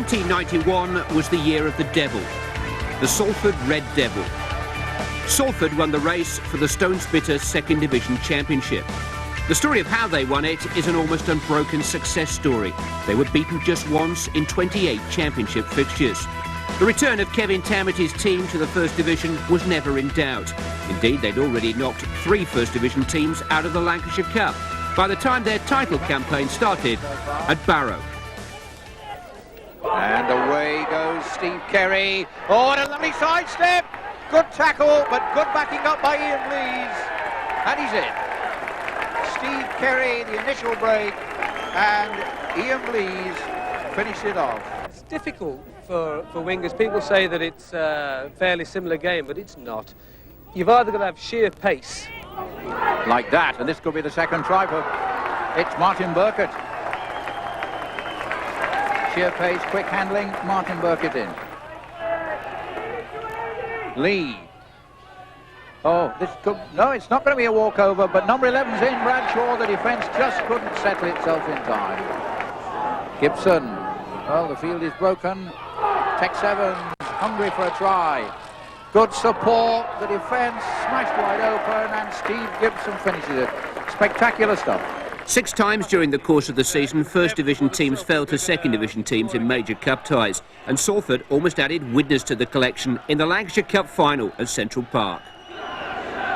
1991 was the year of the Devil, the Salford Red Devil. Salford won the race for the Stone Spitter Second Division Championship. The story of how they won it is an almost unbroken success story. They were beaten just once in 28 championship fixtures. The return of Kevin Tammity's team to the First Division was never in doubt. Indeed, they'd already knocked 3 First Division teams out of the Lancashire Cup by the time their title campaign started at Barrow. And away goes Steve Kerry. Oh, and a lovely sidestep. Good tackle, but good backing up by Ian Blease. And he's in. Steve Kerry, the initial break, and Ian Blease finished it off. It's difficult for wingers. People say that it's a fairly similar game, but it's not. You've either got to have sheer pace. Like that, and this could be the second try for... It's Martin Burkett. Sheer pace, quick handling, Martin Burkett in. Lee. Oh, this could... No, it's not going to be a walkover, but number 11's in. Bradshaw, the defence just couldn't settle itself in time. Gibson. Well, the field is broken. Tex Evans, hungry for a try. Good support, the defence smashed wide open, and Steve Gibson finishes it. Spectacular stuff. 6 times during the course of the season, First Division teams fell to Second Division teams in major cup ties, and Salford almost added witness to the collection in the Lancashire Cup final at Central Park.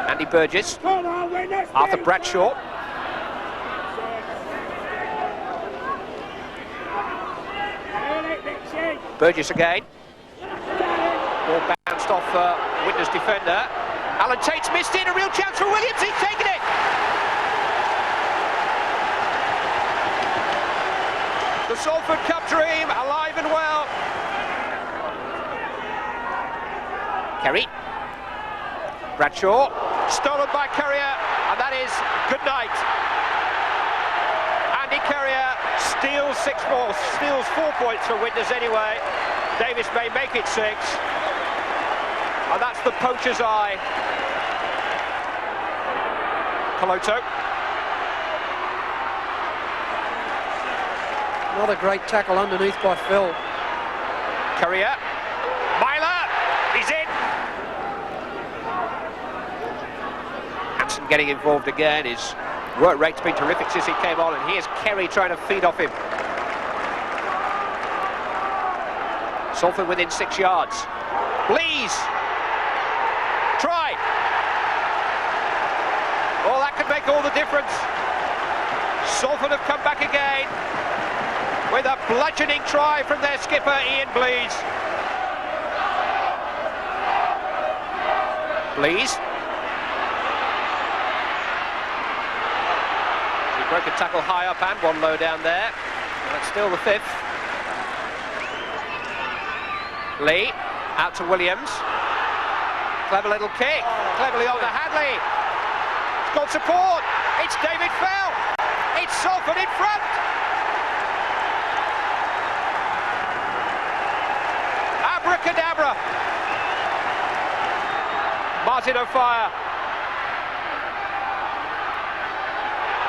Andy Burgess, Arthur Bradshaw. Burgess again. Ball bounced off Widner's defender. Alan Tate's missed it, a real chance for Williams, he's taken it! The Salford Cup dream, alive and well. Kerry. Bradshaw, stolen by Carrier, and that is good night. Andy Carrier steals 4 points for Widnes anyway. Davis may make it 6. And that's the poacher's eye. Coloto. Another great tackle underneath by Phil. Carrier. Myler. He's in. Hanson getting involved again. His work rate's been terrific since he came on, and here's Kerry trying to feed off him. Salford within 6 yards. Blease. Try. Oh, that could make all the difference. Salford have come back again with a bludgeoning try from their skipper, Ian Blease. Blease. He broke a tackle high up and one low down there. And that's still the 5th. Lee, out to Williams. Clever little kick. Cleverly on to Hadley. It's got support. It's David Fell. It's Salford in front. Abracadabra. Martin O'Fire.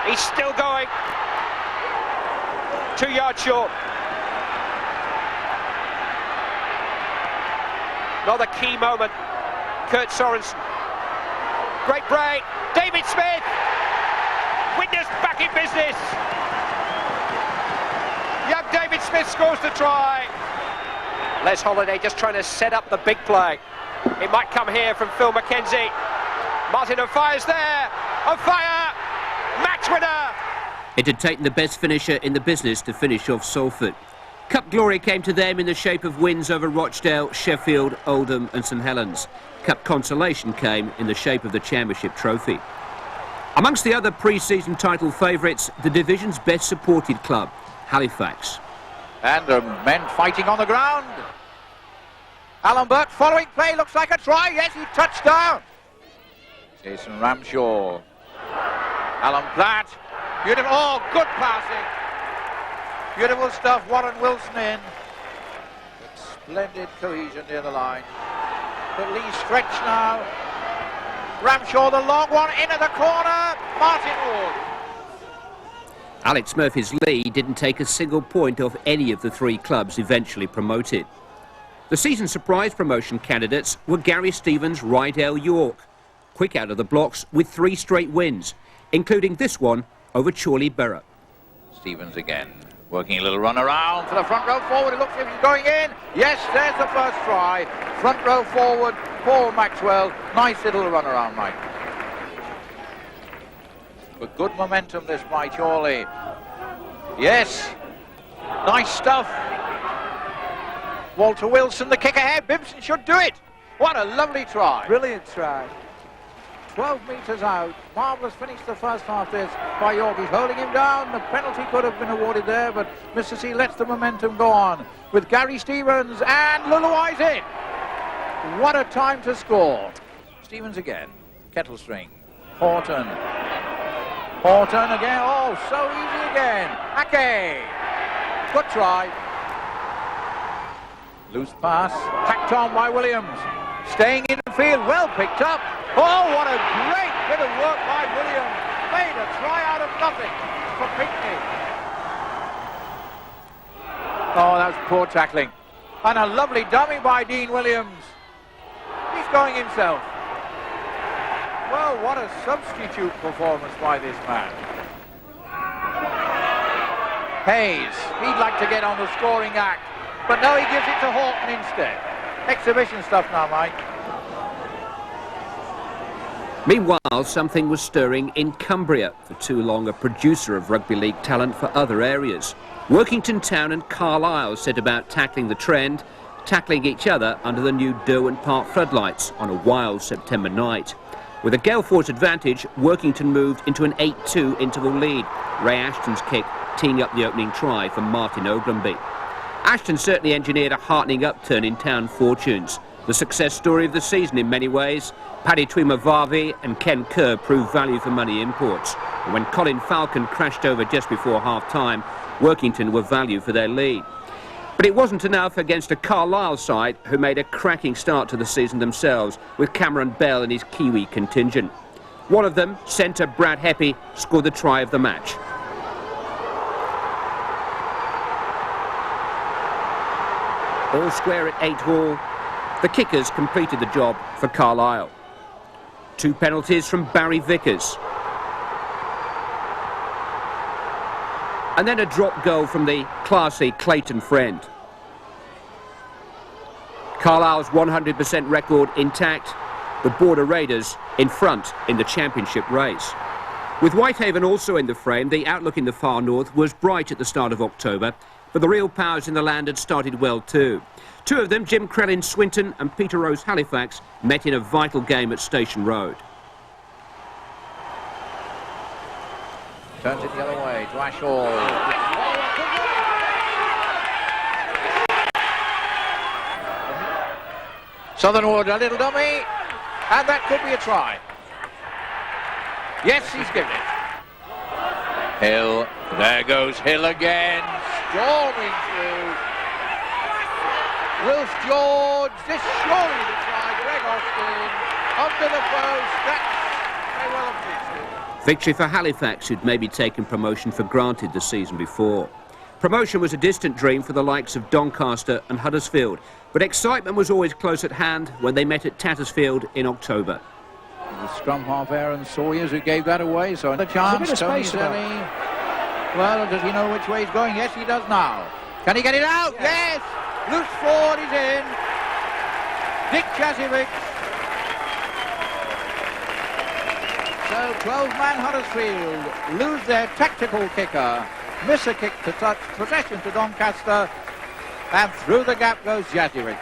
He's still going. 2 yards short. Another key moment. Kurt Sorensen. Great break. David Smith. Widnes back in business. Young David Smith scores the try. Les Holliday just trying to set up the big play. It might come here from Phil McKenzie. Martin O'Fire's there. O'Fire, match winner. It had taken the best finisher in the business to finish off Salford. Cup glory came to them in the shape of wins over Rochdale, Sheffield, Oldham and St Helens. Cup consolation came in the shape of the Championship trophy. Amongst the other pre-season title favourites, the division's best supported club, Halifax. And men fighting on the ground. Alan Burke following play, looks like a try. Yes, he touched down. Jason Ramshaw. Alan Platt. Beautiful. Oh, good passing. Beautiful stuff. Warren Wilson in. Splendid cohesion near the line. But Lee stretched now. Ramshaw, the long one, into the corner. Martin Ward. Alex Murphy's lead didn't take a single point off any of the three clubs eventually promoted. The season surprise promotion candidates were Gary Stevens' Rydell York, quick out of the blocks with 3 straight wins, including this one over Chorley Borough. Stevens again, working a little run around for the front row forward. It looks as if he's going in. Yes, there's the first try. Front row forward, Paul Maxwell. Nice little run around, Mike. But good momentum this by Chorley. Yes, nice stuff. Walter Wilson, the kick ahead. Bibson should do it. What a lovely try. Brilliant try. 12 metres out. Marvellous finish the first half this by York. He's holding him down. The penalty could have been awarded there, but Mr. C lets the momentum go on with Gary Stevens and Luluai's in. What a time to score. Stevens again. Kettlestring. Horton. Horton again. Oh, so easy again. Ake. Good try. Loose pass. Tacked on by Williams. Staying in the field. Well picked up. Oh, what a great bit of work by Williams. Made a try out of nothing for Pinckney. Oh, that was poor tackling. And a lovely dummy by Dean Williams. He's going himself. Well, what a substitute performance by this man. Hayes, he'd like to get on the scoring act, but no, he gives it to Horton instead. Exhibition stuff now, Mike. Meanwhile, something was stirring in Cumbria, for too long a producer of rugby league talent for other areas. Workington Town and Carlisle set about tackling the trend, tackling each other under the new Derwent Park floodlights on a wild September night. With a gale force advantage, Workington moved into an 8-2 interval lead. Ray Ashton's kick teeing up the opening try for Martin Ogilvie. Ashton certainly engineered a heartening upturn in town fortunes. The success story of the season in many ways. Paddy Tuimavavi and Ken Kerr proved value for money imports. And when Colin Falcon crashed over just before half-time, Workington were value for their lead. But it wasn't enough against a Carlisle side who made a cracking start to the season themselves, with Cameron Bell and his Kiwi contingent. One of them, centre Brad Heppy, scored the try of the match. All square at 8-all. The kickers completed the job for Carlisle. 2 penalties from Barry Vickers. And then a drop goal from the classy Clayton Friend. Carlisle's 100% record intact. The Border Raiders in front in the championship race. With Whitehaven also in the frame, the outlook in the far north was bright at the start of October, but the real powers in the land had started well too. 2 of them, Jim Krellin Swinton and Peter Rose Halifax, met in a vital game at Station Road. Turns it the other way to Ashall. Southernwood, a little dummy, and that could be a try. Yes, he's given it. Hill, there goes Hill again, storming through. Wilf George, this surely the try. Greg Austin, under the post, that's very well appreciated. Victory for Halifax, who'd maybe taken promotion for granted the season before. Promotion was a distant dream for the likes of Doncaster and Huddersfield, but excitement was always close at hand when they met at Tattersfield in October. The scrum half Aaron Sawyers who gave that away, so a chance. Tony Zelly. Well, does he know which way he's going? Yes, he does now. Can he get it out? Yes! Loose forward, he's in. Dick Jasiewicz. So 12-man Huddersfield lose their tactical kicker. Miss a kick to touch. Possession to Doncaster. And through the gap goes Jasiewicz.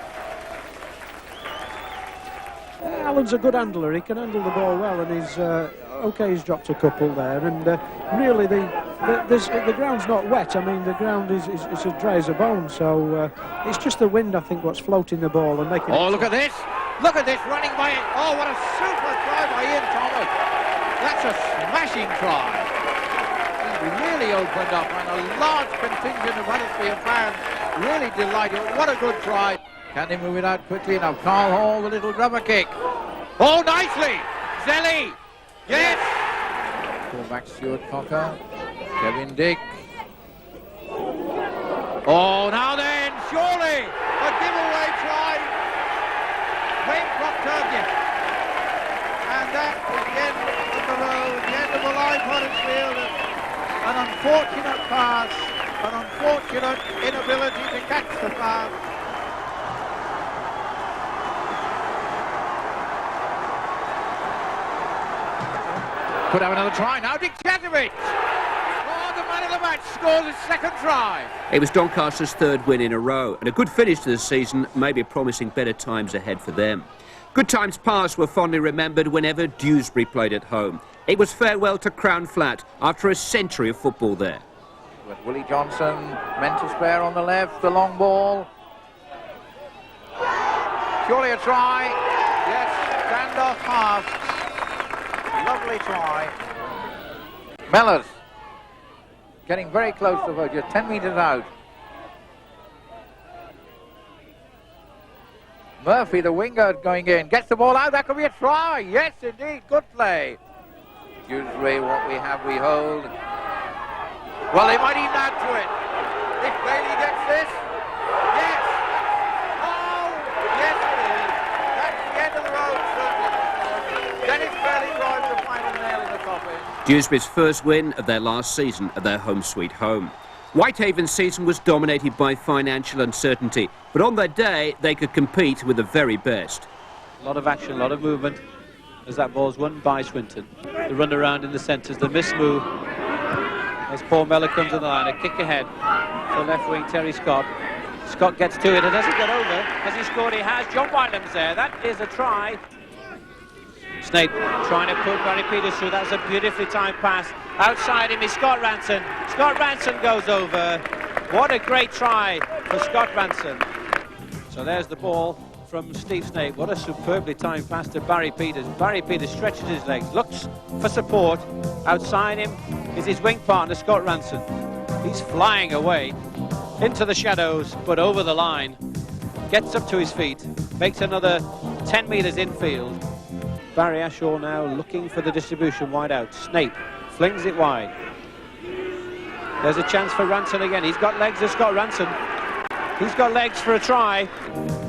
Alan's a good handler. He can handle the ball well, and he's dropped a couple there. And really, the ground's not wet. I mean, the ground is as dry as a bone. So it's just the wind, I think, what's floating the ball and making. Oh, look at this! Look at this running by it. Oh, what a super try by Ian Thomas! That's a smashing try. He really opened up, and a large contingent of Huddersfield fans really delighted. What a good try! Can they move it out quickly? Now Carl Hall, the little grubber kick. Oh, nicely! Zelly! Yes! Pull back Stuart Cocker. Kevin Dick. Oh, now then, surely a giveaway try. Wayne Proctor. And that is the end of the road, the end of the line for Huddersfield. An unfortunate pass, an unfortunate inability to catch the pass. Could have another try now, Dick Jatovic. Oh, the man of the match scores his second try. It was Doncaster's third win in a row, and a good finish to the season, maybe promising better times ahead for them. Good times past were fondly remembered whenever Dewsbury played at home. It was farewell to Crown Flat after a century of football there. With Willie Johnson, mental spare on the left, the long ball. Surely a try. Yes, Randolph Haas. Lovely try. Mellors getting very close to her, just 10 metres out. Murphy, the winger, going in, gets the ball out. That could be a try. Yes, indeed, good play. Dewsbury, what we have, we hold. Well, they might even add to it. If Bailey gets this, yes. Oh, yes it is. That's the end of the road, certainly. Dennis Bailey drives the final nail in the coffin. Dewsbury's first win of their last season at their home sweet home. Whitehaven's season was dominated by financial uncertainty, but on their day they could compete with the very best. A lot of action, a lot of movement as that ball's won by Swinton. The run around in the centres, the miss move as Paul Mellor comes on the line, a kick ahead for left wing Terry Scott. Scott gets to it and doesn't get over. Has he scored? He has. John Whiteham's there. That is a try. Snape trying to put Barry Peters through. That's a beautifully timed pass. Outside him is Scott Ranson. Scott Ranson goes over. What a great try for Scott Ranson. So there's the ball from Steve Snape. What a superbly timed pass to Barry Peters. Barry Peters stretches his legs, looks for support. Outside him is his wing partner, Scott Ranson. He's flying away into the shadows, but over the line. Gets up to his feet, makes another 10 metres infield. Barry Ashaw now looking for the distribution wide out. Snape flings it wide. There's a chance for Ranson again. He's got legs, as Scott Ranson. He's got legs for a try.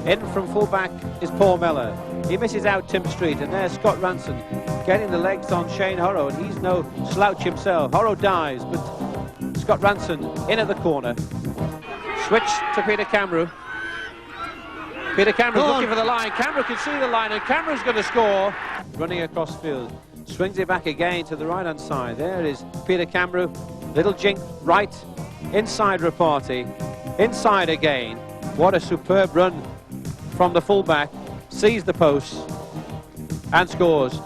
In from fullback is Paul Mellor. He misses out Tim Street, and there's Scott Ranson getting the legs on Shane Horrow, and he's no slouch himself. Horrow dives, but Scott Ranson in at the corner. Switch to Peter Camrew. Peter Camrew's looking for the line. Camrew can see the line, and Camrew's going to score. Running across field. Swings it back again to the right-hand side. There is Peter Camrew. Little jink right. Inside Rapati. Inside again. What a superb run from the fullback. Sees the post and scores.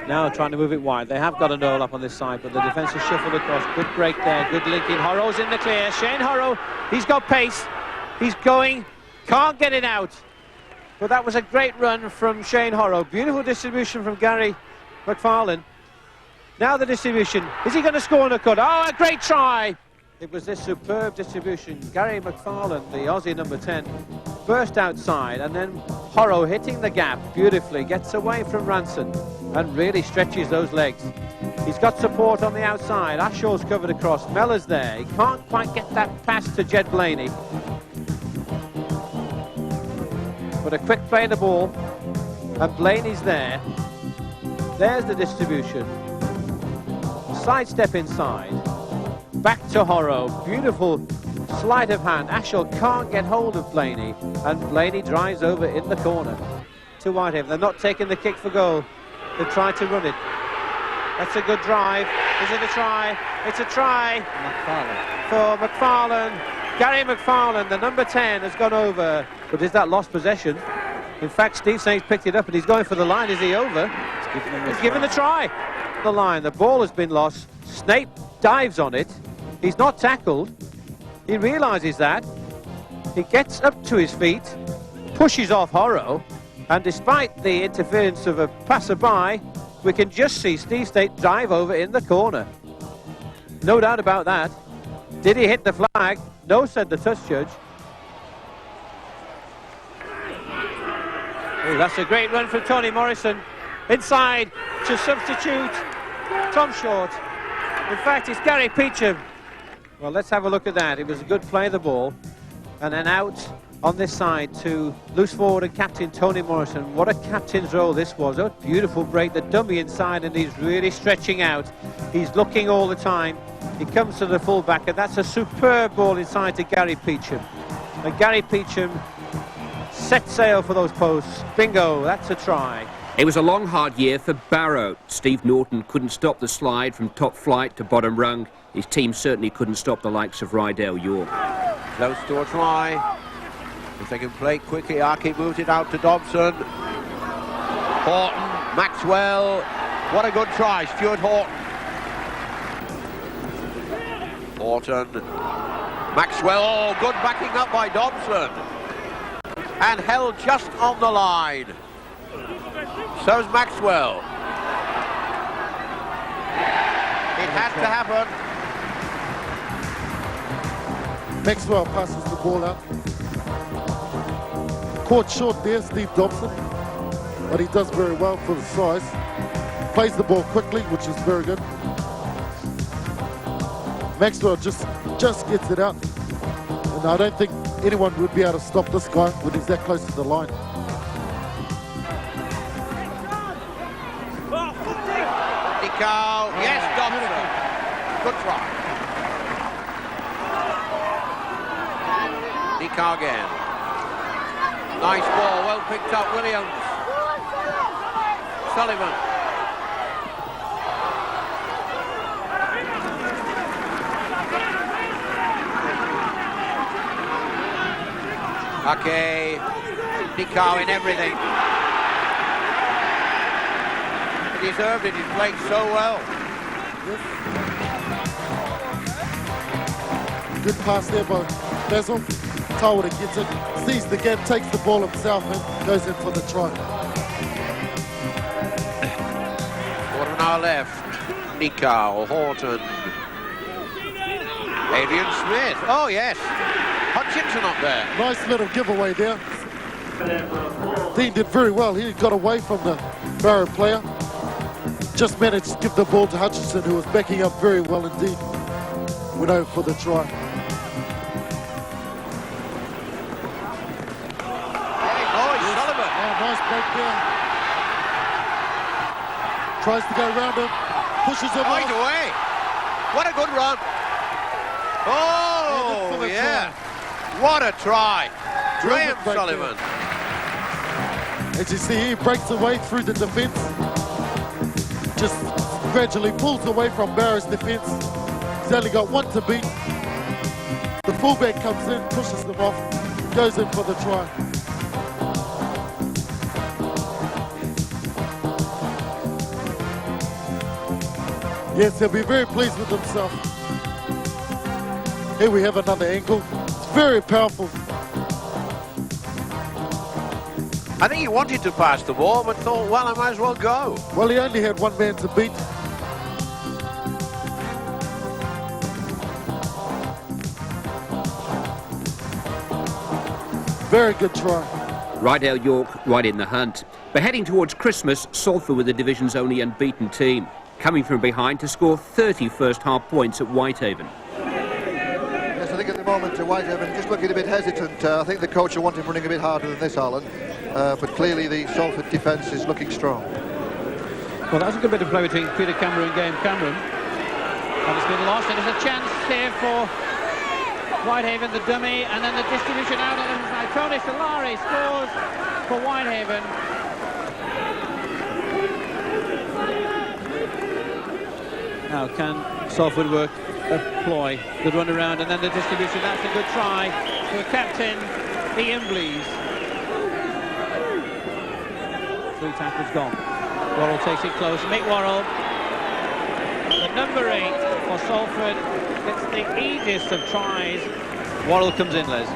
Now trying to move it wide. They have got a Noel up on this side, but the defence has shuffled across. Good break there, good linking. Horrow's in the clear. Shane Horrow, he's got pace. He's going, can't get it out. But that was a great run from Shane Horrow. Beautiful distribution from Gary McFarlane. Now the distribution. Is he going to score on a cut? Oh, a great try! It was this superb distribution. Gary McFarlane, the Aussie number 10, burst outside, and then Horrow hitting the gap beautifully, gets away from Ranson and really stretches those legs. He's got support on the outside. Ashaw's covered across. Mellor's there. He can't quite get that pass to Jed Blaney. But a quick play of the ball, and Blaney's there. There's the distribution. Sidestep inside. Back to Horrow. Beautiful sleight of hand. Ashaw can't get hold of Blaney, and Blaney drives over in the corner to Whitehaven. They're not taking the kick for goal. They've tried to run it. That's a good drive. Is it a try? It's a try for McFarlane. Gary McFarlane, the number 10, has gone over. But is that lost possession? In fact, Steve Snape's picked it up and he's going for the line. Is he over? He's given the try. The line. The ball has been lost. Snape dives on it. He's not tackled. He realises that. He gets up to his feet, pushes off Horrow, and despite the interference of a passerby, we can just see Steve Snape dive over in the corner. No doubt about that. Did he hit the flag? No, said the touch judge. Oh, that's a great run from Tony Morrison. Inside to substitute Tom Short. In fact, it's Gary Peacham. Well, let's have a look at that. It was a good play of the ball. And then out on this side to loose forward and captain Tony Morrison. What a captain's role this was. A beautiful break. The dummy inside, and he's really stretching out. He's looking all the time. He comes to the full-back, and that's a superb ball inside to Gary Peacham. And Gary Peacham set sail for those posts. Bingo, that's a try. It was a long, hard year for Barrow. Steve Norton couldn't stop the slide from top flight to bottom rung. His team certainly couldn't stop the likes of Rydell York. Close to a try. If they can play quickly, Aki moves it out to Dobson. Horton, Maxwell. What a good try, Stuart Horton. Horton. Maxwell, oh, good backing up by Dobson. And held just on the line. So's Maxwell. It had to happen. Maxwell passes the ball out. Caught short there, Steve Dobson, but he does very well for the size. Plays the ball quickly, which is very good. Maxwell just gets it out, and I don't think anyone would be able to stop this guy when he's that close to the line. Nico, yes, Dobson. Good try. Nico again. Nice ball, well picked up, Williams. Sullivan. Okay, Nico in everything. He deserved it, he played so well. Good pass there by Basil. Tawada gets it, sees the gap, takes the ball himself and goes in for the try. Quarter of an hour left. Nico, Horton. Adrian Smith. Oh, yes. Hutchinson up there. Nice little giveaway there. Dean did very well. He got away from the Barrow player. Just managed to give the ball to Hutchinson, who was backing up very well indeed. Went over for the try. Nice break there. Tries to go around him, pushes him Right off. away. What a good run. Oh, yeah. What a try. Graham Sullivan. As you see, he breaks away through the defence. Just gradually pulls away from Barrow's defence. He's only got one to beat. The fullback comes in, pushes them off, goes in for the try. Yes, he'll be very pleased with himself. Here we have another angle. It's very powerful. I think he wanted to pass the ball, but thought, well, I might as well go. Well, he only had one man to beat. Very good try. Rydell York right in the hunt. But heading towards Christmas, Salford were the division's only unbeaten team, coming from behind to score 30 first-half points at Whitehaven. Yes, I think at the moment Whitehaven just looking a bit hesitant. I think the coach will want him running a bit harder than this, Alan. But clearly the Salford defence is looking strong. Well, that was a good bit of play between Peter Cameron and Graham Cameron. And it's been lost, and there's a chance here for Whitehaven, the dummy, and then the distribution out on the side. Tony Solari scores for Whitehaven. Now can Salford work a ploy? Good run around, and then the distribution. That's a good try for captain Ian Blease. 3 tackles gone. Worrell takes it close. Mick Worrell, the number 8 for Salford, gets the easiest of tries. Worrell comes in, Les.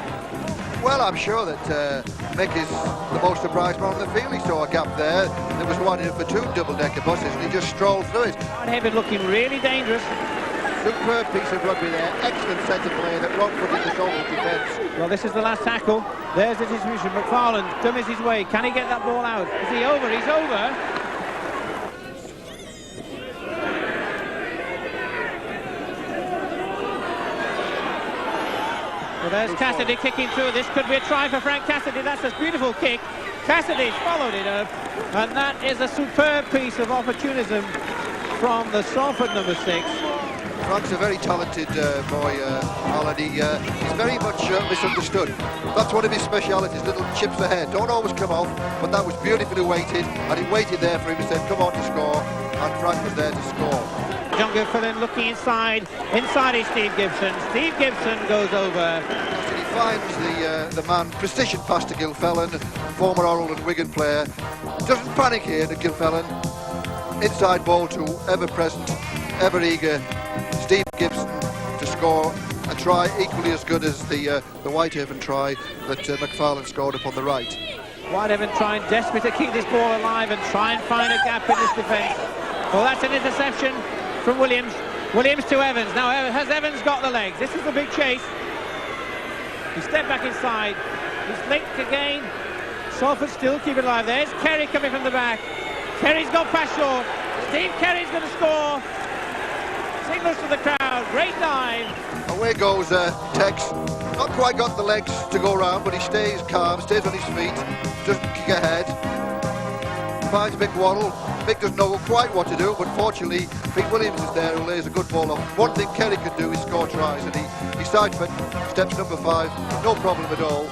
Well, I'm sure that Mick is the most surprised man on the field. He saw a gap there. There was one in for 2 double-decker buses, and he just strolled through it. Whitehaven looking really dangerous. Superb piece of rugby there. Excellent set of play that wrong-footed the Salford defence. Well, this is the last tackle. There's the distribution. McFarland dummies his way. Can he get that ball out? Is he over? He's over. There's Cassidy kicking through. This could be a try for Frank Cassidy. That's a beautiful kick. Cassidy's followed it up, and that is a superb piece of opportunism from the Salford number 6. Frank's a very talented boy, Alan. He's very much misunderstood. That's one of his specialities, little chips ahead. Don't always come off, but that was beautifully weighted, and he waited there for him to say, come on to score, and Frank was there to score. John Gilfillan looking inside is Steve Gibson. Steve Gibson goes over. And he finds the man, precision pass to Gilfillan, former Orrell and Wigan player. Doesn't panic here to Gilfillan. Inside ball to ever present, ever eager Steve Gibson to score a try equally as good as the Whitehaven try that McFarlane scored upon the right. Whitehaven trying desperately to keep this ball alive and try and find a gap in this defence. Well, that's an interception from Williams. Williams to Evans. Now, has Evans got the legs? This is the big chase. He stepped back inside. He's linked again. Salford still keep it alive. There's Kerry coming from the back. Kerry's gone past short. Steve Kerry's going to score. Signals to the crowd. Great dive. Away goes Tex. Not quite got the legs to go round, but he stays calm, stays on his feet, doesn't kick ahead. Finds Mick Waddle. Mick doesn't know quite what to do, but fortunately Pete Williams is there who lays a good ball off. One thing Kerry can do is score tries, and he steps number 5, no problem at all.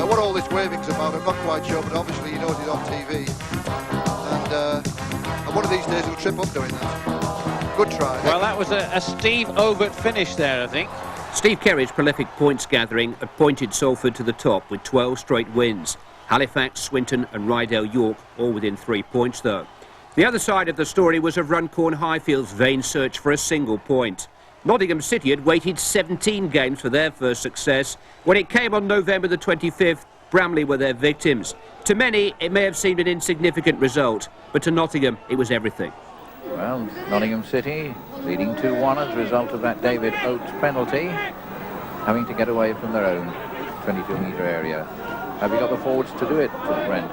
What all this waving's about, I'm not quite sure, but obviously he knows he's on TV. And one of these days he'll trip up doing that. Good try. Well, that was a Steve Overt finish there, I think. Steve Kerry's prolific points gathering had pointed Salford to the top with 12 straight wins. Halifax, Swinton and Rydell York all within 3 points though. The other side of the story was of Runcorn Highfield's vain search for a single point. Nottingham City had waited 17 games for their first success. When it came on November the 25th, Bramley were their victims. To many, it may have seemed an insignificant result, but to Nottingham, it was everything. Well, Nottingham City leading 2-1 as a result of that David Oates penalty, having to get away from their own 22-metre area. Have you got the forwards to do it, Brent?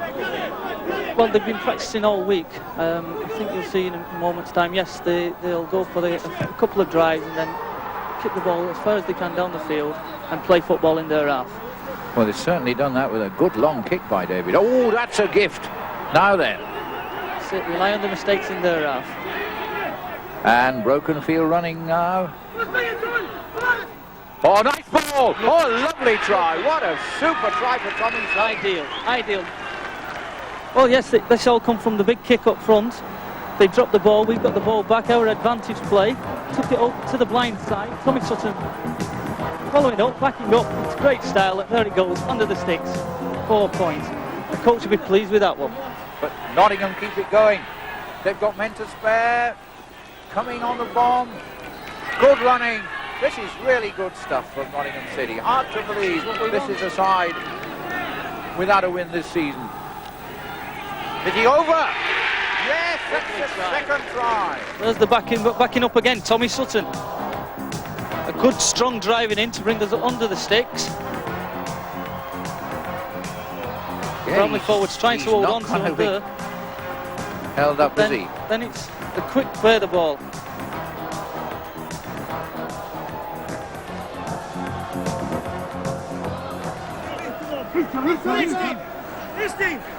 Well, they've been practicing all week. I think you'll see in a moment's time, yes, they'll go for a couple of drives and then kick the ball as far as they can down the field and play football in their half. Well, they've certainly done that with a good long kick by David. Oh, that's a gift. Now then. Rely on the mistakes in their half. And broken field running now. Oh, nice ball. Oh, lovely try. What a super try for Tommy. Ideal. Well, yes, this all come from the big kick up front. They dropped the ball. We've got the ball back. Our advantage play. Took it up to the blind side. Tommy Sutton following up, backing up. It's great style. There it goes, under the sticks. 4 points. The coach will be pleased with that one. But Nottingham keep it going. They've got men to spare. Coming on the bomb. Good running. This is really good stuff from Nottingham City. Hard to believe this is a side without a win this season. Is he over? Yes, that's the second try. There's the backing up again, Tommy Sutton. A good strong driving in to bring us under the sticks. Bramley forwards trying to hold on to him there. Held up, is he? Then it's the quick play the ball.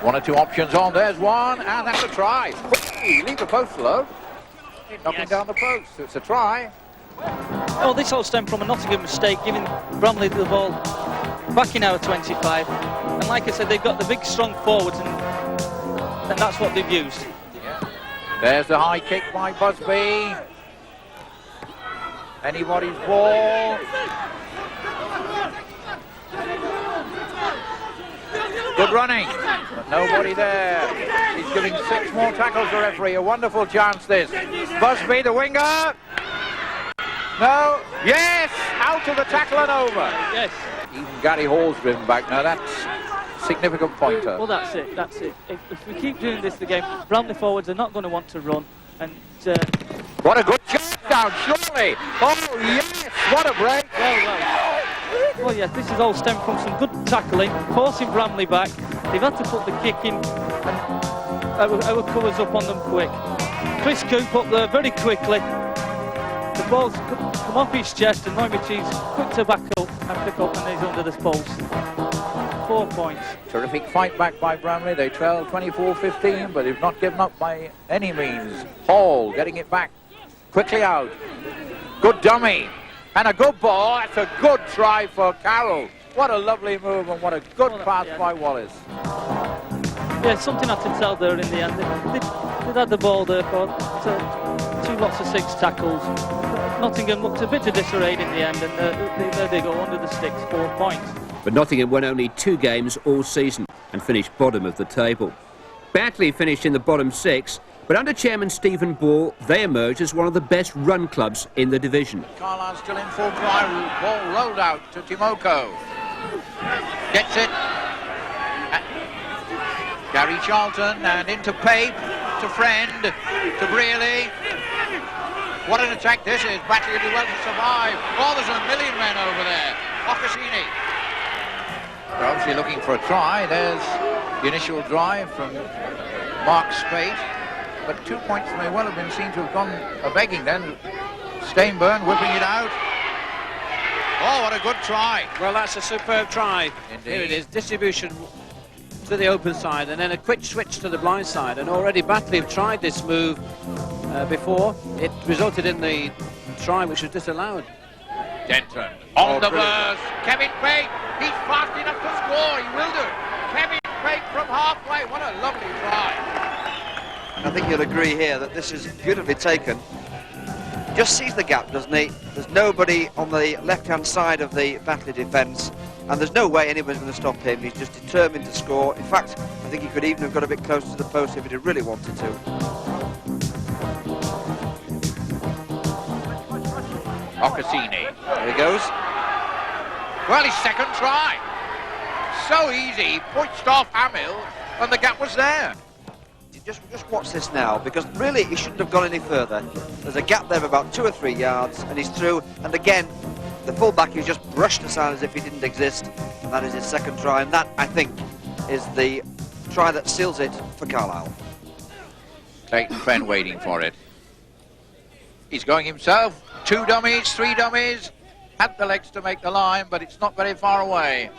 One or two options on. There's one, and that's a try. Leave the post low. Knocking down the post. So it's a try. Oh, this all stemmed from a Nottingham mistake, giving Bramley the ball back in our 25. And like I said, they've got the big, strong forwards, and that's what they've used. Yeah. There's the high kick by Busby. Anybody's ball. Good running, but nobody there. He's giving 6 more tackles, the referee. A wonderful chance, this. Busby, the winger. No. Yes, out of the tackle and over. Yes. Even Gary Hall's driven back. Now that's a significant pointer. Well, that's it. If we keep doing this, the game, Bramley forwards are not going to want to run. And what a good shot down, surely. Oh, yes, what a break. Well, yes, this is all stemmed from some good tackling, forcing Bramley back. They've had to put the kick in, and our covers up on them quick. Chris Coop up there very quickly. The ball's come off his chest and Neumitsch is quick to back up and pick up, and he's under this post. 4 points. Terrific fight back by Bramley. They trail 24-15, but they've not given up by any means. Hall getting it back quickly out. Good dummy and a good ball. That's a good try for Carroll. What a lovely move and what a good pass by Wallace. Yeah, something had to tell there in the end. They had the ball there for 2 lots of 6 tackles. Nottingham looked a bit of disarray in the end, and there they go under the sticks, 4 points. But Nottingham won only 2 games all season and finished bottom of the table. Batley finished in the bottom 6, but under chairman Stephen Ball, they emerged as one of the best run clubs in the division. Carlisle still in full drive. Ball rolled out to Timoko. Gets it. Gary Charlton and into Pape, to Friend, to Brearley. What an attack this is. Batley will do well to survive. Oh, there's a million men over there. Ocassini. They're obviously looking for a try. There's the initial drive from Mark Spate. But 2 points may well have been seen to have gone a-begging then. Stainburn whipping it out. Oh, what a good try. Well, that's a superb try. Indeed. Here it is, distribution to the open side and then a quick switch to the blind side, and already Batley have tried this move before. It resulted in the try which was disallowed. Denton on the burst. Kevin Pape, he's fast enough to score. He will do. Kevin Pape from halfway. What a lovely try. I think you'll agree here that this is beautifully taken. Just sees the gap, doesn't he? There's nobody on the left-hand side of the Batley defence, and there's no way anybody's going to stop him. He's just determined to score. In fact, I think he could even have got a bit closer to the post if he really wanted to. Ocassini. There he goes. Well, his second try. So easy. He pushed off Hamill, and the gap was there. Just watch this now, because really he shouldn't have gone any further. There's a gap there of about 2 or 3 yards, and he's through. And again, the full-back is just brushed aside as if he didn't exist. And that is his second try, and that, I think, is the try that seals it for Carlisle. Clayton Friend waiting for it. He's going himself. 2 dummies, 3 dummies. Had the legs to make the line, but it's not very far away.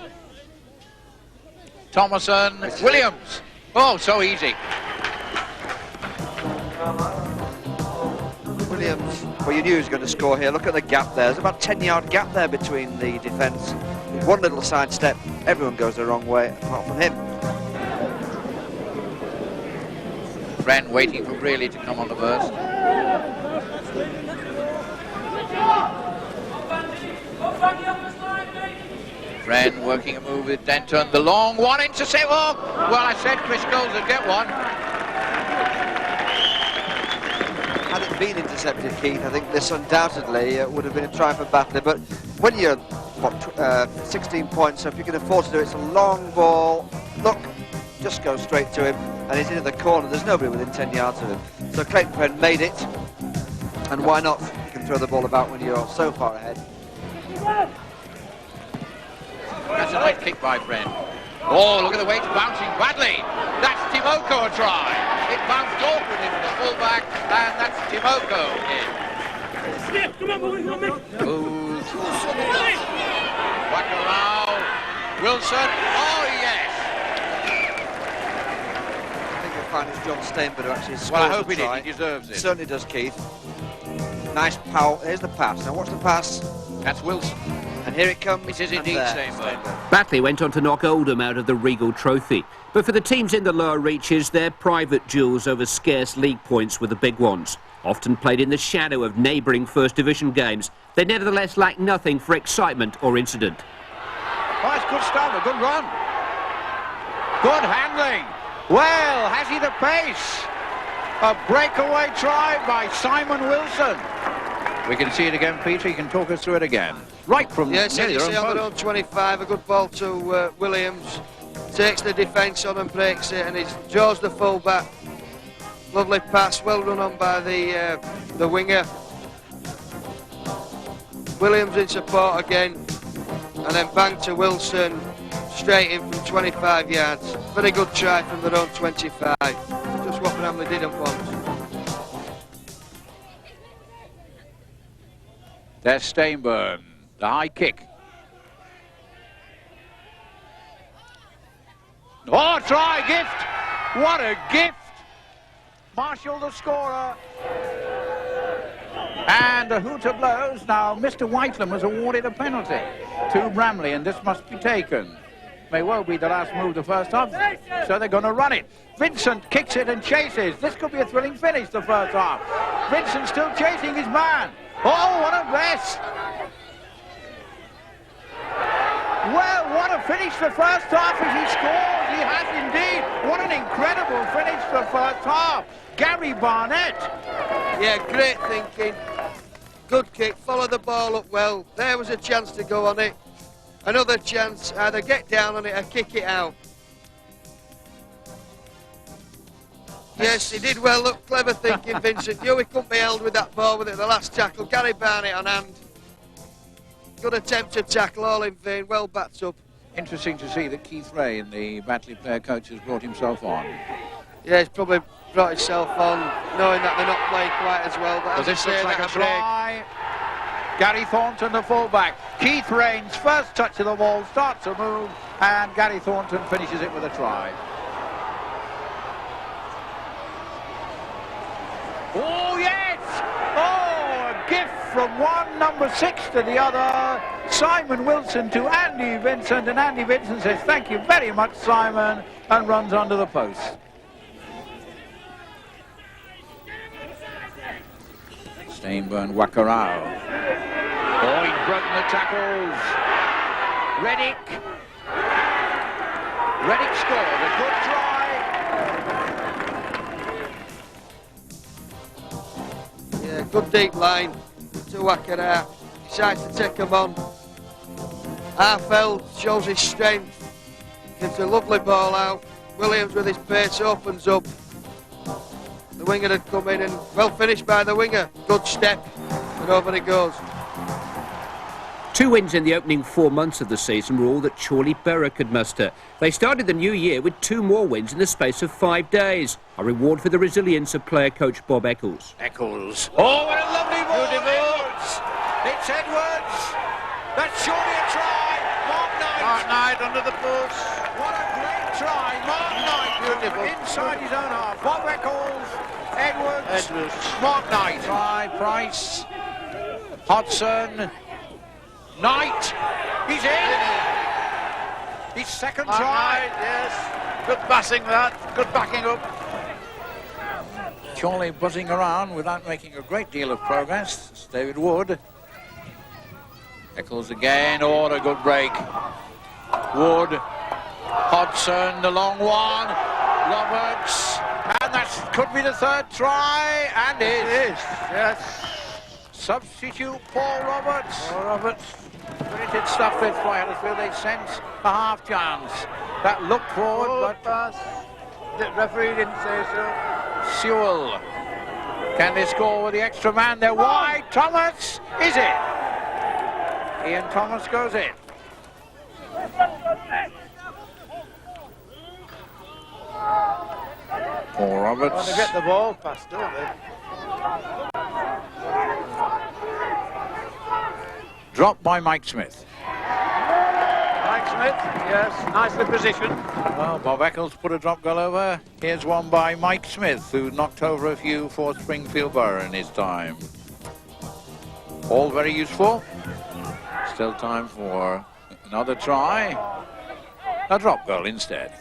Thomason, Williams. Oh, so easy. Williams, well, you knew he was going to score here. Look at the gap there. There's about a 10-yard gap there between the defence. One little sidestep, everyone goes the wrong way, apart from him. Friend waiting for Brearley to come on the burst. Friend working a move with Denton. The long one into save. Oh, well, I said Chris Scholes would get one. Had it been intercepted, Keith, I think this undoubtedly would have been a try for Batley. But when you're, 16 points, so if you can afford to do it, it's a long ball. Look, just go straight to him, and he's into the corner. There's nobody within 10 yards of him. So Clayton Friend made it, and why not? You can throw the ball about when you're so far ahead. That's a nice kick by Friend. Oh, look at the way it's bouncing badly. That's Timoko a try. It bounced awkwardly from the full-back, and that's Timoko in. Moves. Wackarao. Wilson. Oh, yes. I think you'll find it's John Stainburn who actually scores. Well, I hope the he try. did. He deserves it. Certainly does, Keith. Nice power. Here's the pass. Now watch the pass. That's Wilson. And here it comes. It is indeed Stainburn. Batley went on to knock Oldham out of the Regal Trophy. But for the teams in the lower reaches, their private duels over scarce league points were the big ones. Often played in the shadow of neighbouring First Division games, they nevertheless lacked nothing for excitement or incident. Oh, it's good start, a good run. Good handling. Well, has he the pace? A breakaway try by Simon Wilson. We can see it again, Peter. You can talk us through it again. Right from yes, near you your see own on the post. own 25, a good ball to Williams. Takes the defence on and breaks it, and he draws the full-back. Lovely pass, well run on by the winger. Williams in support again, and then bang to Wilson, straight in from 25 yards. Very good try from their own 25. Just what Bramley didn't want. There's Stainburn, the high kick. Oh, try, gift! What a gift! Marshall the scorer. And a hooter blows. Now, Mr. Whitelam was awarded a penalty to Bramley, and this must be taken. May well be the last move of the first half, so they're going to run it. Vincent kicks it and chases. This could be a thrilling finish, the first half. Vincent still chasing his man. Oh, what a bless! Well, what a finish the first half as he scores. He has indeed. What an incredible finish the first half. Gary Barnett. Yeah, great thinking. Good kick, follow the ball up well. There was a chance to go on it. Another chance, either get down on it or kick it out. Yes, he did well. Look, clever thinking, Vincent. He couldn't be held with that ball with it. The last tackle, Gary Barnett on hand. Good attempt to tackle, all in vain. Well backed up. Interesting to see that Keith Ray, in the Batley player coach, has brought himself on. Yeah, he's probably brought himself on, knowing that they're not playing quite as well. But This looks like a try. Gary Thornton, the fullback. Keith Rain's first touch of the ball starts a move, and Gary Thornton finishes it with a try. Oh, yes! Oh, a gift from one number 6 to the other. Simon Wilson to Andy Vincent, and Andy Vincent says, thank you very much, Simon, and runs under the post. Stainburn, Wakarau. Oh, he's broken the tackles. Reddick. Reddick scores a good try. Yeah, good deep line to Wakarau. Decides to take him on. Arfeld shows his strength. Gives a lovely ball out. Williams with his pace opens up. The winger had come in and well finished by the winger. Good step. And over it goes. 2 wins in the opening 4 months of the season were all that Chorley Borough could muster. They started the new year with 2 more wins in the space of 5 days. A reward for the resilience of player-coach Bob Eccles. Eccles. Oh, what a lovely ball. Edwards. It's Edwards. That's surely a try. Mark Knight. Mark Knight under the post. What a great try. Mark Knight. Beautiful. Inside his own half. Bob Eccles. Edwards. Mark Knight. Try. Price. Hodson. Knight. He's in. His second try. Yes. Good passing that. Good backing up. Chorley buzzing around without making a great deal of progress. It's David Wood. Eccles again. Oh, a good break. Wood. Hodson, the long one. Roberts. And that could be the third try. And it is. Yes. Substitute Paul Roberts. Paul Roberts. Spirited stuff this for Huddersfield. They sense a half chance. That looked forward, but pass. The referee didn't say so. Sewell. Can they score with the extra man? They're wide. Thomas. Is it? Ian Thomas goes in. Paul Roberts. Want to get the ball past, don't they? Dropped by Mike Smith. Mike Smith, yes, nicely positioned. Well, Bob Eccles put a drop goal over. Here's one by Mike Smith, who knocked over a few for Springfield Borough in his time. All very useful. Still time for another try. A drop goal instead.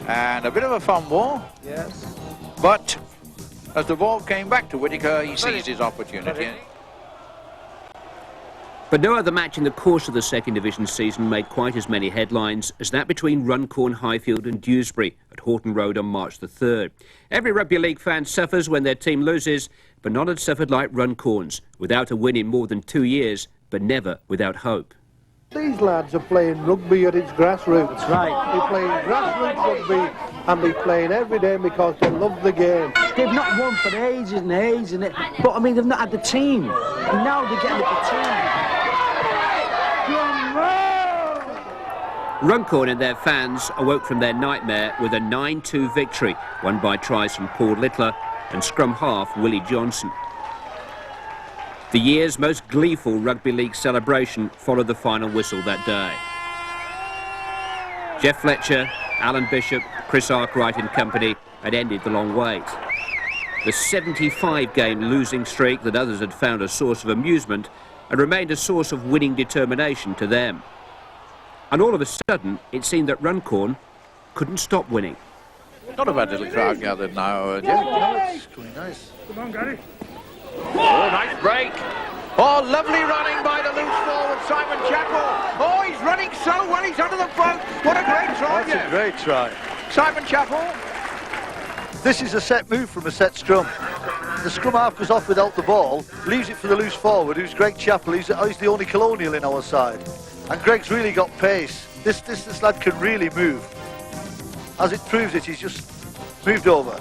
And a bit of a fumble. Yes. But as the ball came back to Whittaker, he seized his opportunity. But no other match in the course of the second division season made quite as many headlines as that between Runcorn, Highfield and Dewsbury at Horton Road on March the 3rd. Every rugby league fan suffers when their team loses, but none had suffered like Runcorn's, without a win in more than 2 years, but never without hope. These lads are playing rugby at its grassroots. Right. They're playing grassroots rugby and they're playing every day because they love the game. They've not won for ages and ages, but I mean they've not had the team. And now they're getting the team. Runcorn and their fans awoke from their nightmare with a 9-2 victory, won by tries from Paul Littler and scrum half Willie Johnson. The year's most gleeful rugby league celebration followed the final whistle that day. Jeff Fletcher, Alan Bishop, Chris Arkwright and company had ended the long wait. The 75-game losing streak that others had found a source of amusement had remained a source of winning determination to them. And all of a sudden, it seemed that Runcorn couldn't stop winning. Not a bad little crowd gathered now, Jeff. No, it's going nice. Come on, Gary. Oh, nice break. Oh, lovely running by the loose forward, Simon Chappell. Oh, he's running so well, he's under the front. What a great try, That's Jeff. a great try. Simon Chappell. This is a set move from a set scrum. The scrum half goes off without the ball, leaves it for the loose forward, who's Greg Chappell. He's the only colonial in our side. And Greg's really got pace. This lad can really move. As it proves it, he's just moved over.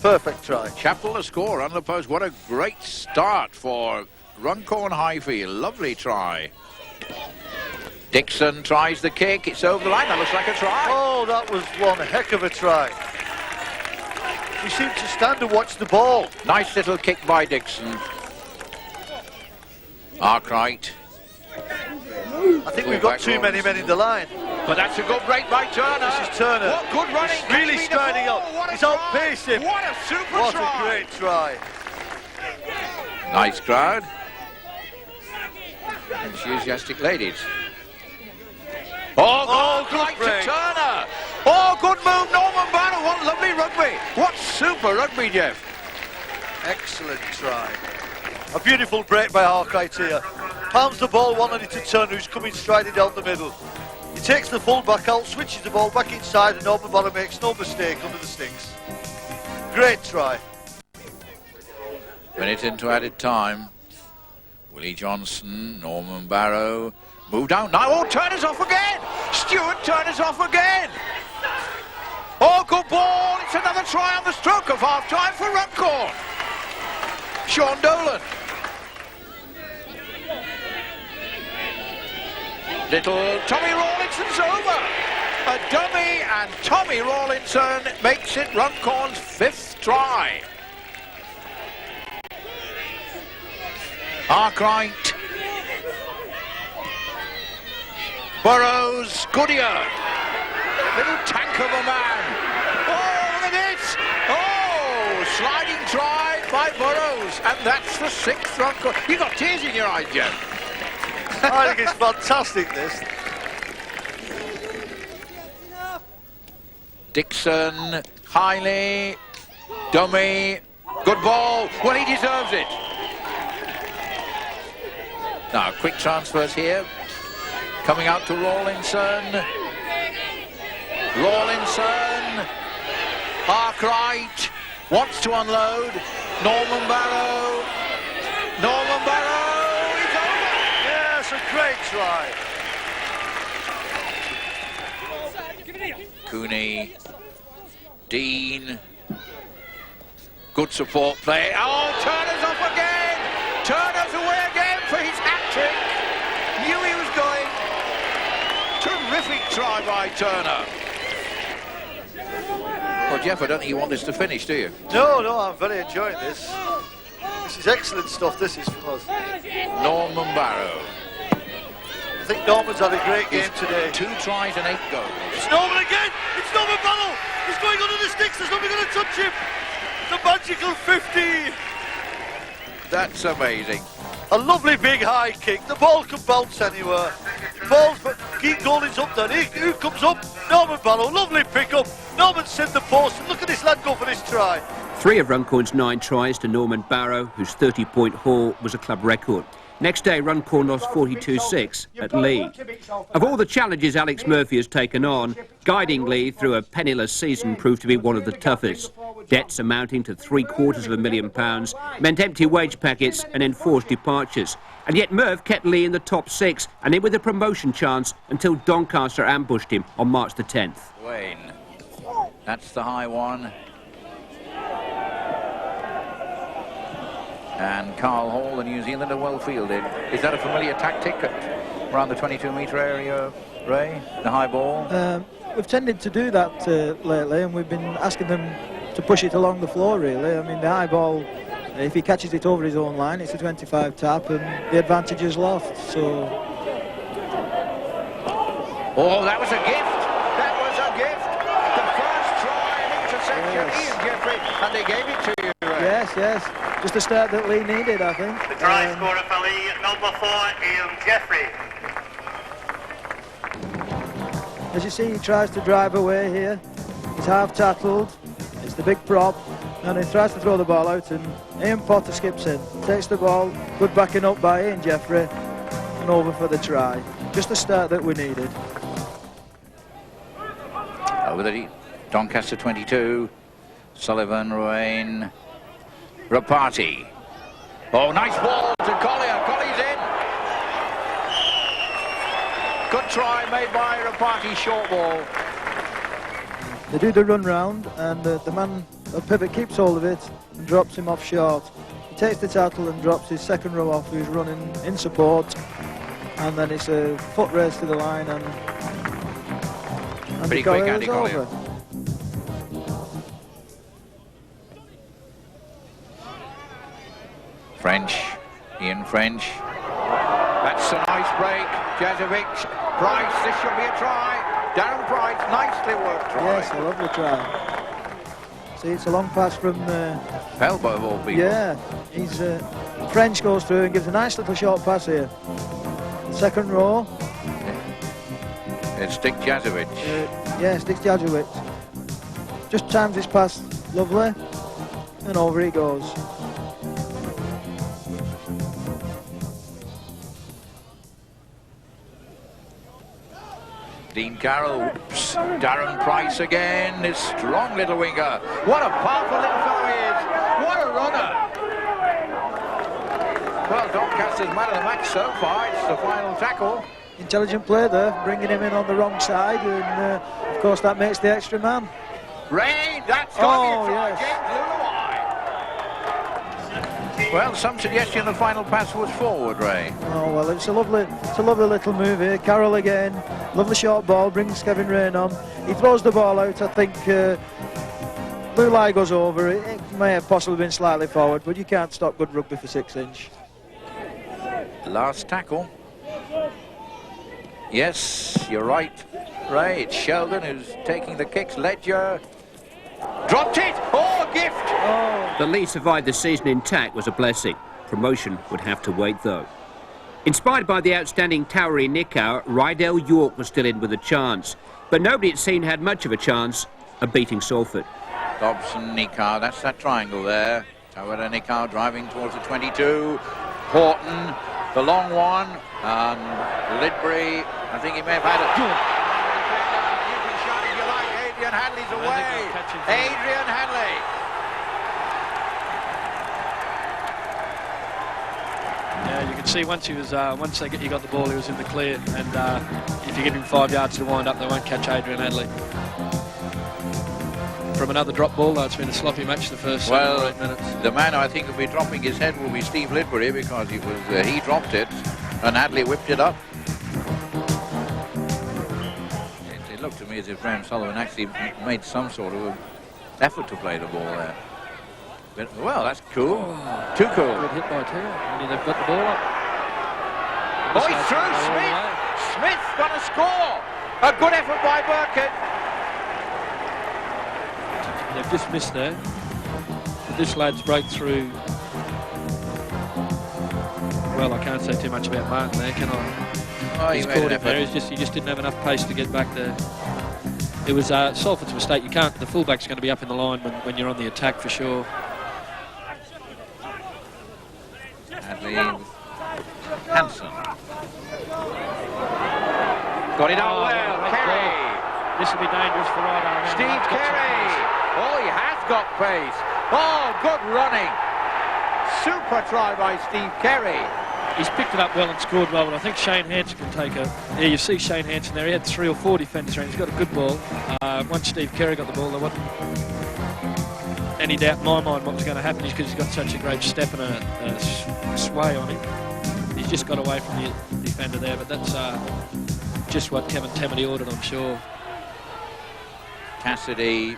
Perfect try. Chappell a score on the post. What a great start for Runcorn Highfield. Lovely try. Dixon tries the kick. It's over the line. That looks like a try. Oh, that was one heck of a try. He seemed to stand and watch the ball. Nice little kick by Dixon. Arkwright. I think we've got too many men in the line. But that's a good break by Turner. This is Turner. What good running. He's really striding up. He's outpaced him. What a super What try. a great try. Nice crowd. Enthusiastic ladies. Oh, good right to Turner. Oh, good move, Norman Barrow. What lovely rugby. What super rugby, Jeff. Excellent try. A beautiful break by Arkwright here. Palms the ball one-handed to Turner, who's coming striding down the middle. He takes the full back out, switches the ball back inside, and Norman Barrow makes no mistake under the sticks. Great try. Minute into added time. Willie Johnson, Norman Barrow. Move down. Now, oh, Turner's off again. Stewart Turner's off again. Oh, good ball. It's another try on the stroke of half-time for Runcorn. Sean Dolan. Little Tommy Rawlinson's over. A dummy, and Tommy Rawlinson makes it Runcorn's 5th try. Arkwright. Burrows. Goodyear. Little tank of a man. Oh, look at this. Oh, sliding try by Burrows. And that's the 6th Runcorn. You got tears in your eyes, Jeff. I think it's fantastic, this. Dixon, Hiley, dummy, good ball. Well, he deserves it. Now, quick transfers here. Coming out to Rawlinson. Rawlinson. Arkwright wants to unload. Norman Barrow. Norman Barrow. Yes, a great try. Cooney, Dean, good support play. Oh, Turner's off again. Turner's away again for his hat-trick. Knew he was going. Terrific try by Turner. Well, Jeff, I don't think you want this to finish, do you? No, I'm very enjoying this. This is excellent stuff, this is from us. Norman Barrow. I think Norman's had a great game today. 2 tries and 8 goals. It's Norman again! It's Norman Barrow! He's going under the sticks, there's nobody going to touch him! The magical 50! That's amazing. A lovely big high kick. The ball can bounce anywhere. Ball's but Keith Golding's up there. Who comes up? Norman Barrow. Lovely pick up. Norman sent the post. And look at this lad go for this try. 3 of Runcorn's 9 tries to Norman Barrow, whose 30-point haul was a club record. Next day, Runcorn lost 42-6 at Lee. Of all the challenges Alex Murphy has taken on, guiding Lee through a penniless season proved to be one of the toughest. Debts amounting to £750,000 meant empty wage packets and enforced departures. And yet Murph kept Lee in the top 6 and in with a promotion chance until Doncaster ambushed him on March the 10th. Wayne. That's the high one. And Carl Hall, the New Zealander, well fielded. Is that a familiar tactic around the 22-metre area, Ray? The high ball? We've tended to do that lately, and we've been asking them to push it along the floor, really. I mean, the high ball If he catches it over his own line, it's a 25 tap and the advantage is lost. So. Oh, that was a gift. That was a gift. The first try interception, Ian Jeffrey, and they gave it to you. Yes, yes. Just the start that Lee needed, I think. The try scorer for Lee, number 4, Ian Jeffrey. As you see, he tries to drive away here. He's half tattled. It's the big prop. And he tries to throw the ball out, and Ian Potter skips in. Takes the ball. Good backing up by Ian Jeffrey. And over for the try. Just the start that we needed. Over the Doncaster 22. Sullivan, Ruane, Rapati. Oh, nice ball to Collier. Collier's in. Good try made by Rapati, short ball. They do the run round, and the man, the pivot, keeps hold of it and drops him off short. He takes the tackle and drops his second row off, who's running in support. And then it's a foot race to the line, and pretty quick, Andy Collier. Over. French, Ian French. That's a nice break. Jazovic, Price, this should be a try. Darren Price, nicely worked try. Yes, a lovely try. See, it's a long pass from... Felbo of all people. Yeah, he's French goes through and gives a nice little short pass here. Second row. It's Dick Jazovic. Yes, Dick Jazovic. Just times his pass lovely. And over he goes. Dean Carroll, whoops. Darren Price again, this strong little winger. What a powerful little fellow he is. What a runner. Well, Doncaster's man of the match so far. It's the final tackle. Intelligent play there, bringing him in on the wrong side, and of course that makes the extra man. Rain, that's got to be a try. Yes. James Luluai. Well, some suggestion the final pass was forward, Ray. Oh well, it's a lovely little move here. Carroll again, lovely short ball, brings Kevin Rain on. He throws the ball out. I think Luluai goes over. It may have possibly been slightly forward, but you can't stop good rugby for 6-inch. Last tackle. Yes, you're right, Ray. It's Sheldon who's taking the kicks. Ledger dropped it. Oh, gift. Oh. The Lee survived the season intact was a blessing. Promotion would have to wait, though. Inspired by the outstanding Towery Nickau, Rydell York was still in with a chance. But nobody at scene had much of a chance of beating Salford. Dobson, Nickau, that's that triangle there. Towery Nickau driving towards the 22. Horton, the long one, and Lidbury, I think he may have had a... You can shout if you like. Adrian Hanley's away. Adrian Hanley. Yeah, you can see once he was once he got the ball, he was in the clear, and if you give him 5 yards to wind up, they won't catch Adrian Hanley. From another drop ball, though, it's been a sloppy match the first 7 or 8 minutes. The man I think will be dropping his head will be Steve Lidbury, because he dropped it and Hadley whipped it up. It looked to me as if Graham Sullivan actually made some sort of effort to play the ball there. But, well, that's cool. Oh, too cool. Good hit by Taylor. They've got the ball up. Oh, he's through. Smith's going to score. A good effort by Burkett. They've just missed there. This lad's breakthrough. Well, I can't say too much about Martin there, can I? Oh, he's caught him there. He just didn't have enough pace to get back there. It was Salford's mistake. You can't. The fullback's going to be up in the line when you're on the attack for sure. Hadley, Hanson. Got it out well. Kerry. This will be dangerous for Rydell. Steve Kerry. Oh, he has got pace. Oh, good running. Super try by Steve Kerry. He's picked it up well and scored well, but I think Shane Hanson can take a... Yeah, you see Shane Hanson there. He had 3 or 4 defenders around. He's got a good ball. Once Steve Kerry got the ball, there wasn't any doubt in my mind what was going to happen, is because he's got such a great step and a sway on him. He's just got away from the defender there, but that's just what Kevin Temedy ordered, I'm sure. Cassidy.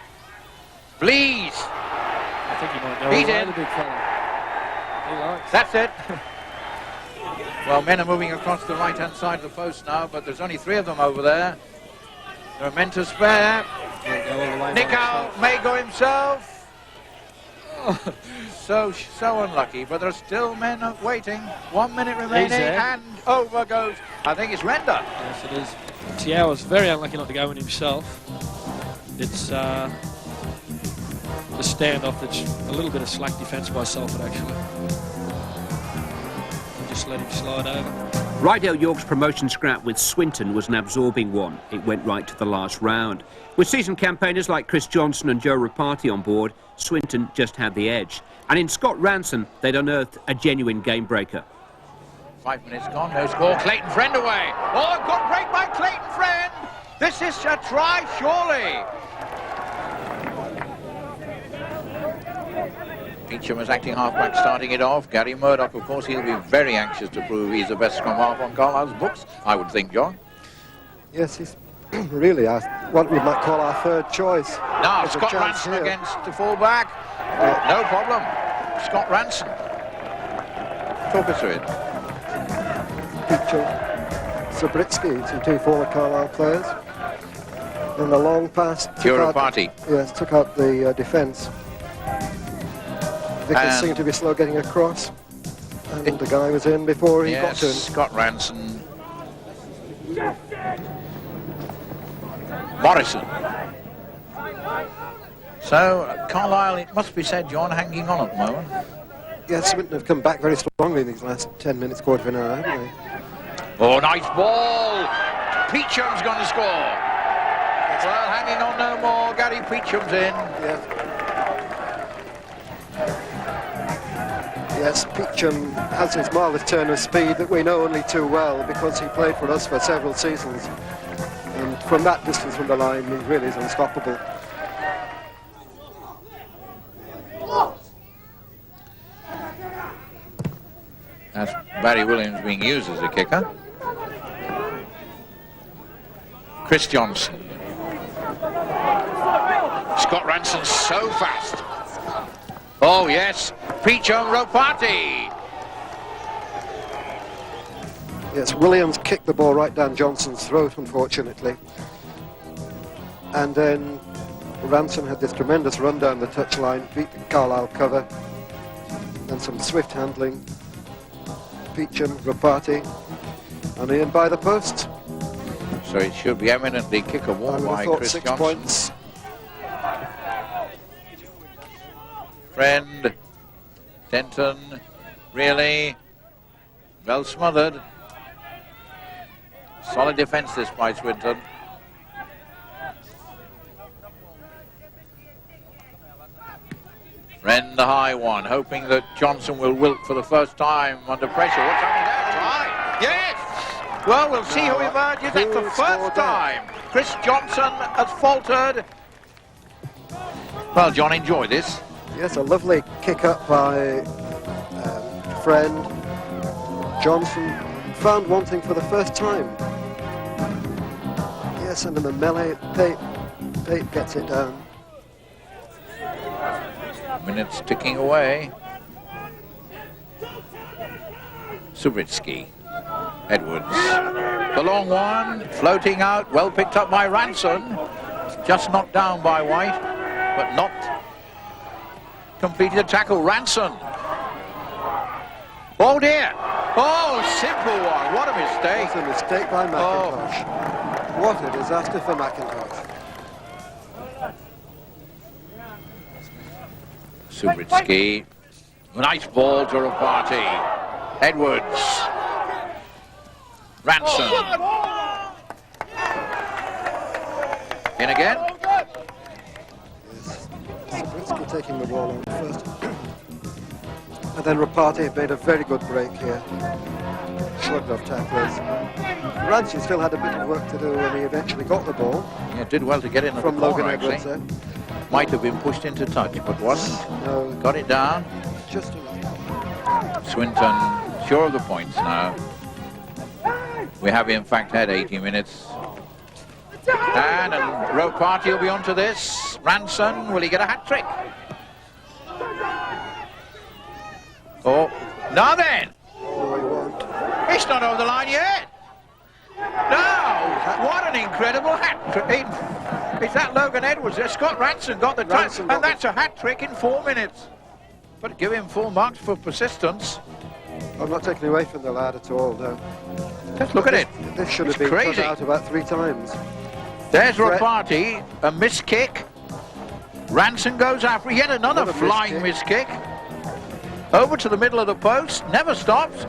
Please. I think he might go He's away, in. the big fella. He likes. That's it. Well, men are moving across the right-hand side of the post now, but there's only 3 of them over there. There are men to spare. Nico may go himself. So unlucky, but there's still men waiting. 1 minute remaining, and over goes, I think it's Render. Yes, it is. Tiao's very unlucky not to go in himself. It's the standoff that's a little bit of slack defence by Salford, actually. Just let him slide over. Rydell York's promotion scrap with Swinton was an absorbing one. It went right to the last round. With seasoned campaigners like Chris Johnson and Joe Rapati on board, Swinton just had the edge. And in Scott Ranson, they'd unearthed a genuine game breaker. 5 minutes gone, no score. Clayton Friend away. Oh, a good break by Clayton Friend. This is a try, surely. Peacham was acting halfback, starting it off. Gary Murdoch, of course, he'll be very anxious to prove he's the best scrum half on Carlisle's books, I would think, John. Yes, he's really what we might call our third choice. Now, Scott Ranson here against the fullback. No problem. Scott Ranson. Talk us through it. Peacham, Subritsky, some 2 former Carlisle players. And the long pass took out the defence. Vickers seemed to be slow getting across, and the guy was in before he got to him. Scott Ranson. Morrison. So, Carlisle, it must be said, John, hanging on at the moment. Yes, Swinton have come back very strongly in these last 10 minutes, quarter of an hour, haven't they? Oh, nice ball! Peacham's going to score. Well, hanging on no more. Gary Peacham's in. Yes, Peacham has his marvellous turn of speed that we know only too well because he played for us for several seasons. And from that distance from the line, he really is unstoppable. That's Barry Williams being used as a kicker. Chris Johnson. Scott Ranson's so fast. Oh, yes. Peacham Ropati. Yes, Williams kicked the ball right down Johnson's throat, unfortunately. And then Ranson had this tremendous run down the touchline, beat the Carlisle cover, and some swift handling. Peacham, Ropati, and in by the post. So it should be eminently kickable by Chris 6 Johnson. points. Friend, Denton, really well smothered. Solid defence this by Swinton. Friend the high one, hoping that Johnson will wilt for the first time under pressure. What's happening there? Try. Yes! Well, we'll see who emerges at the first time. Chris Johnson has faltered. Well, John, enjoy this. Yes, a lovely kick up by Friend. Johnson found one thing for the first time. Yes, and in the melee, Pate gets it down. Minutes ticking away. Subritsky. Edwards. The long one, floating out, well picked up by Ranson. Just knocked down by White, but not completed the tackle. Ranson. Oh dear. Oh, simple one. What a mistake. What a mistake by McIntosh. Oh. What a disaster for McIntosh. Subritsky. Nice ball to Ropati. Edwards. Ranson. In again. Yes. Subritsky taking the ball on first. And then Ropati made a very good break here. Shrugged off tacklers. Ranson still had a bit of work to do when he eventually got the ball. Yeah, did well to get in from the corner, Logan actually. Edwards there. Might have been pushed into touch, but wasn't. No. Got it down. Just enough. Swinton, sure of the points now. We have, in fact, had 80 minutes. And Ropati will be onto this. Ranson, will he get a hat-trick? Oh, now then! No, he won't. It's not over the line yet! No! What an incredible hat trick! Is that Logan Edwards? Scott Ranson got the touch, and that's a hat trick in 4 minutes. But give him full marks for persistence. I'm not taking away from the lad at all, no. Just look at it. This should It's have been crazy. cut out about 3 times. There's Rafati, a missed kick. Ranson goes after yet another flying missed kick. Over to the middle of the post, never stops.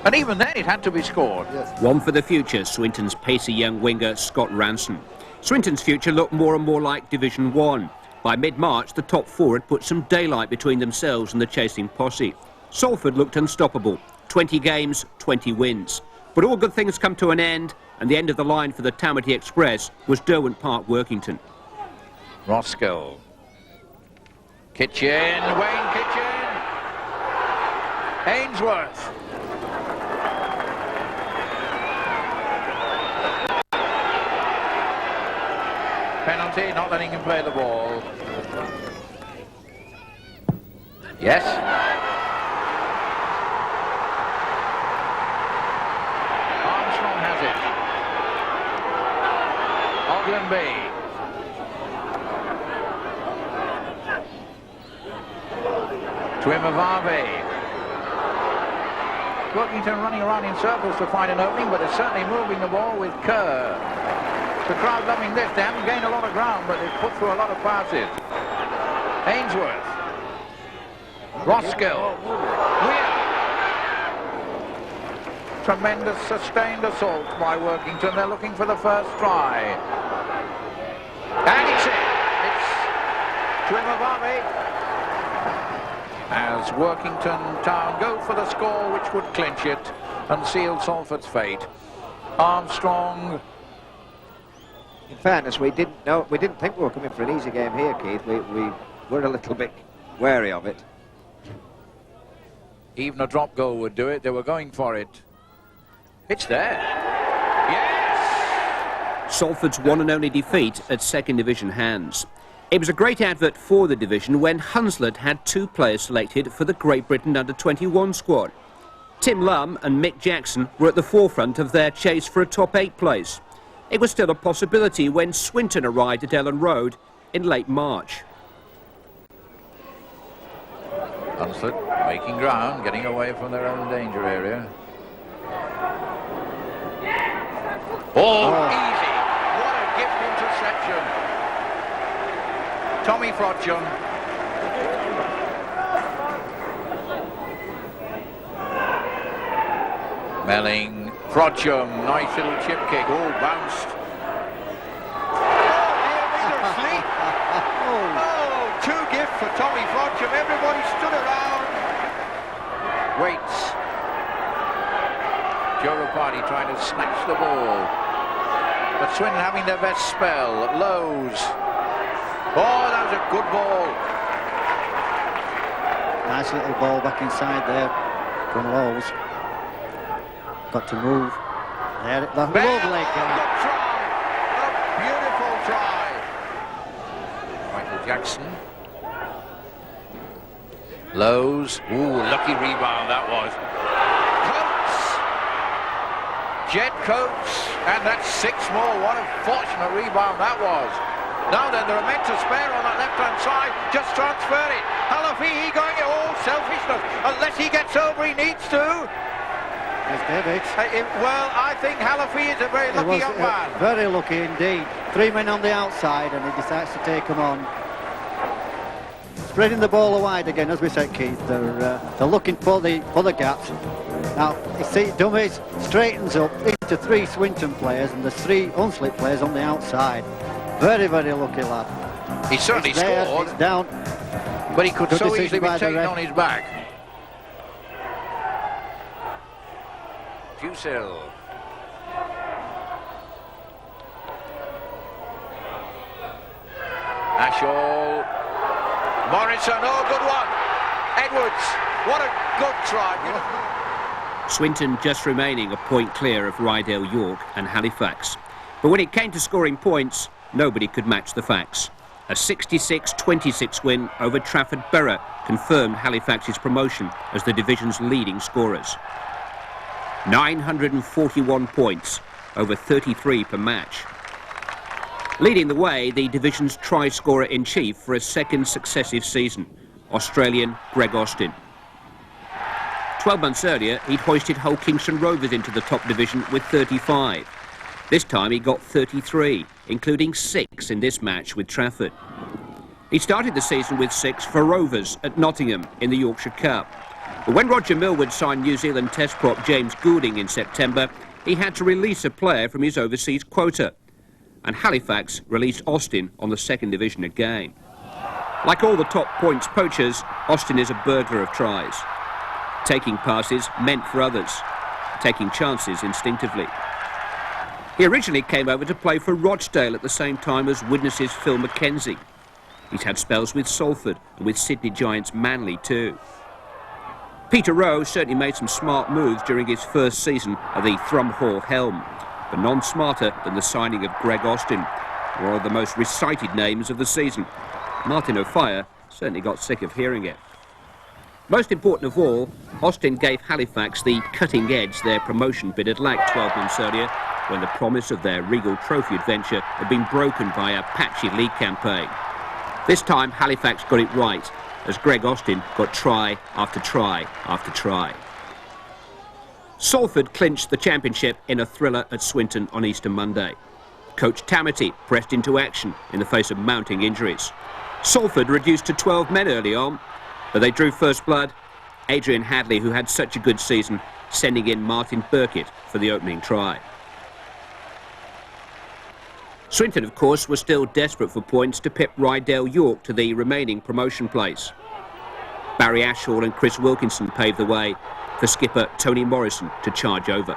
And even then it had to be scored. Yes. One for the future, Swinton's pacey young winger Scott Ranson. Swinton's future looked more and more like Division 1. By mid-March, the top 4 had put some daylight between themselves and the chasing posse. Salford looked unstoppable. 20 games, 20 wins. But all good things come to an end, and the end of the line for the Tamati Express was Derwent Park Workington. Roscoe. Kitchen, Wayne Kitchen. Ainsworth. Penalty, not letting him play the ball. Yes. Armstrong has it. Ogdenby. Twimavave. Workington running around in circles to find an opening, but they're certainly moving the ball with Kerr. The crowd loving this. They haven't gained a lot of ground, but they've put through a lot of passes. Ainsworth. Roscoe. Weir. Tremendous sustained assault by Workington. They're looking for the first try. And it's in. It's Twimavave. As Workington Town go for the score which would clinch it and seal Salford's fate. Armstrong. In fairness, we didn't think we were coming for an easy game here, Keith. We were a little bit wary of it. Even a drop goal would do it. They were going for it. It's there. Yes! Salford's one and only defeat at second division hands. It was a great advert for the division when Hunslet had 2 players selected for the Great Britain under-21 squad. Tim Lum and Mick Jackson were at the forefront of their chase for a top 8 place. It was still a possibility when Swinton arrived at Ellen Road in late March. Hunslet making ground, getting away from their own danger area. Oh, easy. What a gift interception. Tommy Frodsham. Melling. Frodsham. Nice little chip kick. Oh, bounced. Oh, 2 gifts for Tommy Frodsham. Everybody stood around. Waits. Joe Rafati trying to snatch the ball. But Swinton having their best spell. Lowe's. Oh, that was a good ball. Nice little ball back inside there from Lowe's. Got to move. There, the lovely guy. Good try. A beautiful try. Michael Jackson. Lowe's. Ooh, lucky rebound that was. Coates. Jed Coates. And that's 6 more. What a fortunate rebound that was. Now then, there are men to spare on that left-hand side. Just transfer it. Halafihi going it all selfishness. Unless he gets over, he needs to. Yes, David. Well, I think Halafihi is a very lucky young man. Very lucky indeed. 3 men on the outside, and he decides to take them on. Spreading the ball wide again, as we said, Keith. They're looking for the gaps. Now, you see, Dummies straightens up into 3 Swinton players, and there's 3 Hunslet players on the outside. Very, very lucky lad. He certainly scored. It's down. But he could Good so decision easily be by the taken ref. on his back. Fusil. Ashall. Morrison, oh, good one. Edwards, what a good try. Swinton just remaining a point clear of Rydale York and Halifax. But when it came to scoring points, nobody could match the facts. A 66-26 win over Trafford Borough confirmed Halifax's promotion as the division's leading scorers. 941 points, over 33 per match. Leading the way, the division's try-scorer-in-chief for a second successive season, Australian Greg Austin. 12 months earlier, he'd hoisted Hull Kingston Rovers into the top division with 35. This time he got 33, including 6 in this match with Trafford. He started the season with 6 for Rovers at Nottingham in the Yorkshire Cup. But when Roger Millward signed New Zealand Test prop James Goulding in September, he had to release a player from his overseas quota. And Halifax released Austin on the second division again. Like all the top points poachers, Austin is a burglar of tries. Taking passes meant for others, taking chances instinctively. He originally came over to play for Rochdale at the same time as Widnes's Phil McKenzie. He's had spells with Salford and with Sydney Giants Manly too. Peter Rowe certainly made some smart moves during his first season at the Thrum Hall helm, but none smarter than the signing of Greg Austin, one of the most recited names of the season. Martin O'Fire certainly got sick of hearing it. Most important of all, Austin gave Halifax the cutting edge their promotion bid had lacked 12 months earlier, when the promise of their Regal Trophy adventure had been broken by a patchy league campaign. This time Halifax got it right, as Greg Austin got try after try after try. Salford clinched the championship in a thriller at Swinton on Easter Monday. Coach Tamati pressed into action in the face of mounting injuries. Salford reduced to 12 men early on, but they drew first blood. Adrian Hadley, who had such a good season, sending in Martin Burkitt for the opening try. Swinton, of course, was still desperate for points to pip Rydell York to the remaining promotion place. Barry Ashall and Chris Wilkinson paved the way for skipper Tony Morrison to charge over.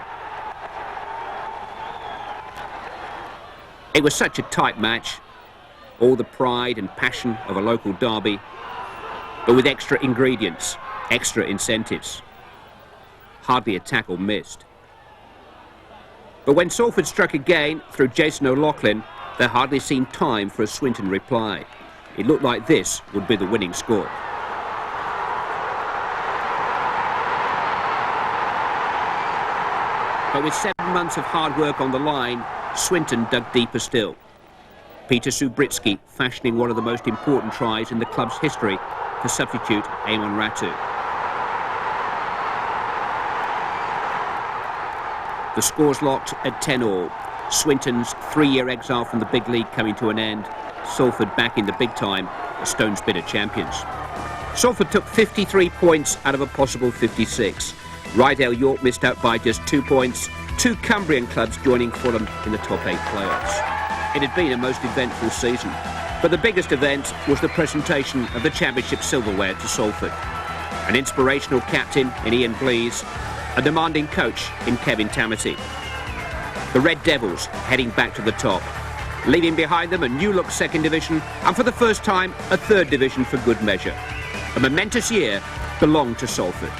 It was such a tight match, all the pride and passion of a local derby, but with extra ingredients, extra incentives. Hardly a tackle missed. But when Salford struck again through Jason O'Loughlin, there hardly seemed time for a Swinton reply. It looked like this would be the winning score. But with 7 months of hard work on the line, Swinton dug deeper still. Peter Subritsky fashioning one of the most important tries in the club's history for substitute Eamon Ratu. The score's locked at 10-all. Swinton's 3-year exile from the big league coming to an end. Salford back in the big time as Stones Bitter champions. Salford took 53 points out of a possible 56. Rydell York missed out by just 2 points. 2 Cumbrian clubs joining Fulham in the top 8 playoffs. It had been a most eventful season, but the biggest event was the presentation of the championship silverware to Salford. An inspirational captain in Ian Blease, a demanding coach in Kevin Tamati. The Red Devils heading back to the top, leaving behind them a new-look second division and for the first time a third division for good measure. A momentous year belonged to Salford.